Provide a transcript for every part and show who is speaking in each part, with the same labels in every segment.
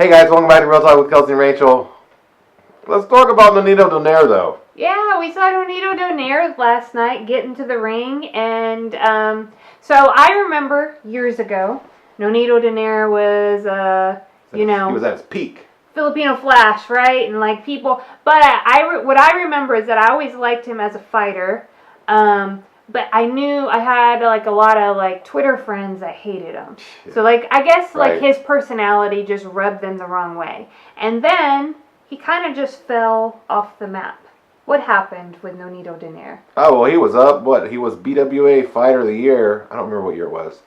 Speaker 1: Hey guys, welcome back to Real Talk with Kelsey and Rachel. Let's talk about Nonito Donaire though.
Speaker 2: Yeah, we saw Nonito Donaire last night get into the ring, and so I remember years ago, Nonito Donaire was,
Speaker 1: he was at his peak.
Speaker 2: Filipino Flash, right? And like people, but what I remember is that I always liked him as a fighter. But I knew I had like a lot of like Twitter friends that hated him. Yeah. So like I guess like his personality just rubbed them the wrong way. And then he kind of just fell off the map. What happened with Nonito Donaire?
Speaker 1: Oh, well, he was up. He was BWA Fighter of the Year. I don't remember what year it was,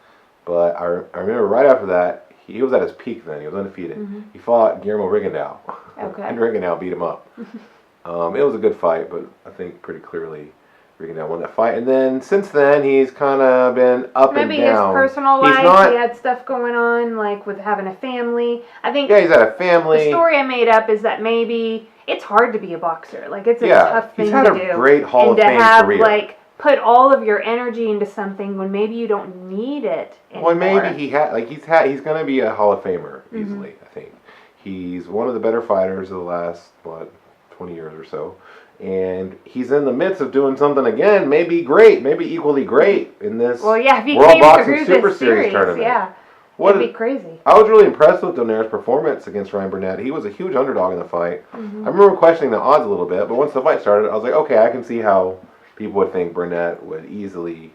Speaker 1: but I remember right after that he was at his peak. Then he was undefeated. Mm-hmm. He fought Guillermo Rigondeaux.
Speaker 2: Okay.
Speaker 1: And Rigondeaux beat him up. It was a good fight, but I think pretty clearly Rigondeaux won that fight. And then since then he's kind of been up and down.
Speaker 2: Maybe his personal life. He had stuff going on, like with having a family. I think.
Speaker 1: Yeah, he's had a family.
Speaker 2: The story I made up is that maybe it's hard to be a boxer. Like it's a tough thing to do.
Speaker 1: He's had a great Hall of Fame career.
Speaker 2: And to have like put all of your energy into something when maybe you don't need it anymore.
Speaker 1: Well, maybe he's going to be a Hall of Famer easily. Mm-hmm. I think he's one of the better fighters of the last 20 years or so. And he's in the midst of doing something again, maybe equally great in this World Boxing Super Series tournament.
Speaker 2: Yeah, it'd be crazy.
Speaker 1: I was really impressed with Donaire's performance against Ryan Burnett. He was a huge underdog in the fight. Mm-hmm. I remember questioning the odds a little bit, but once the fight started, I was like, okay, I can see how people would think Burnett would not easily,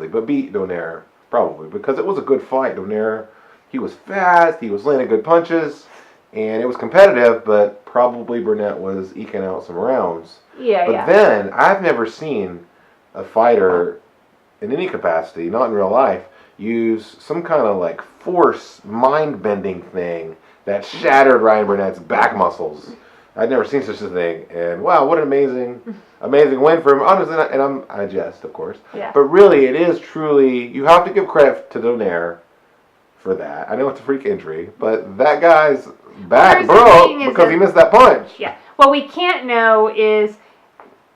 Speaker 1: but beat Donaire, probably, because it was a good fight. Donaire, he was fast, he was landing good punches, and it was competitive, but probably Burnett was eking out some rounds. But then, I've never seen a fighter in any capacity, not in real life, use some kind of like force, mind-bending thing that shattered Ryan Burnett's back muscles. I'd never seen such a thing, and wow, what an amazing win for him. I jest, of course. Yeah. But really, it is truly, you have to give credit to Donaire for that. I know it's a freak injury, but that guy's back broke because he missed that punch.
Speaker 2: Yeah. What we can't know is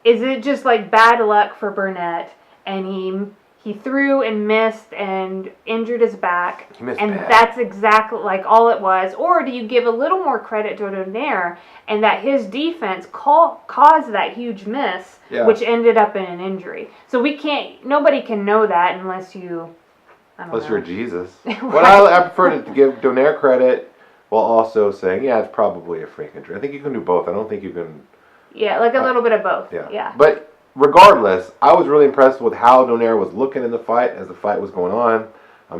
Speaker 2: it just like bad luck for Burnett, and he threw and missed and injured his back, and that's exactly like all it was? Or do you give a little more credit to Donaire and that his defense caused that huge miss, which ended up in an injury? So nobody can know that unless you,
Speaker 1: unless you're Jesus. Well, I prefer to give Donaire credit while also saying, it's probably a freak injury. I think you can do both. I don't think you can.
Speaker 2: Yeah, like a little bit of both. Yeah.
Speaker 1: But regardless, I was really impressed with how Donaire was looking in the fight as the fight was going on.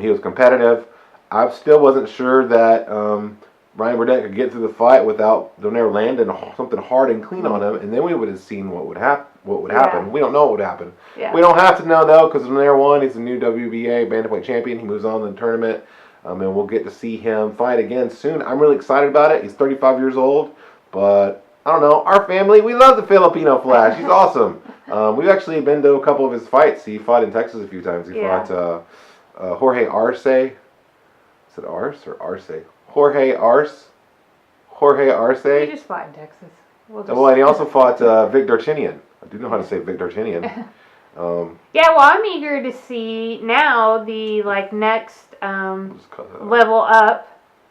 Speaker 1: He was competitive. I still wasn't sure that Ryan Burnett could get through the fight without Donaire landing something hard and clean on him, and then we would have seen what would happen. We don't know what would happen. Yeah. We don't have to know, though, because Donaire won. He's the new WBA bantamweight champion. He moves on to the tournament, and we'll get to see him fight again soon. I'm really excited about it. He's 35 years old, but I don't know. Our family, we love the Filipino Flash. He's awesome. We've actually been to a couple of his fights. He fought in Texas a few times. He fought Jorge Arce. Is it Arce or Arce? Jorge Arce.
Speaker 2: He just fought in Texas.
Speaker 1: And he also fought Vic Darchinyan. I do know how to say Vic Darchinyan.
Speaker 2: Well, I'm eager to see now the next level up.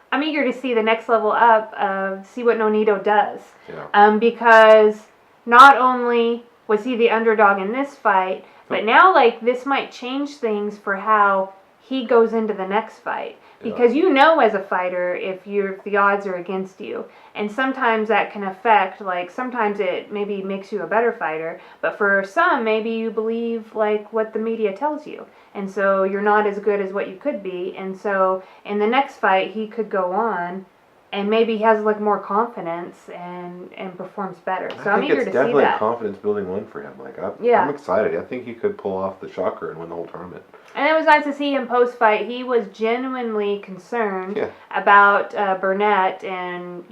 Speaker 2: I'm eager to see the next level up, see what Nonito does. Yeah. Because not only was he the underdog in this fight, but now this might change things for how he goes into the next fight. Because as a fighter if the odds are against you. And sometimes that can affect, sometimes it maybe makes you a better fighter, but for some, maybe you believe what the media tells you. And so you're not as good as what you could be. And so in the next fight, he could go on and maybe he has more confidence and performs better. So I'm eager to see that.
Speaker 1: I think it's definitely a confidence building one for him. I'm excited. I think he could pull off the shocker and win the whole tournament.
Speaker 2: And it was nice to see him post-fight. He was genuinely concerned about Burnett and,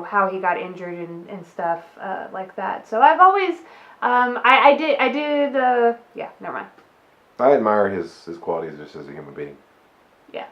Speaker 2: how he got injured and stuff like that. So I've always, never mind.
Speaker 1: I admire his qualities just as a human being.
Speaker 2: Yeah.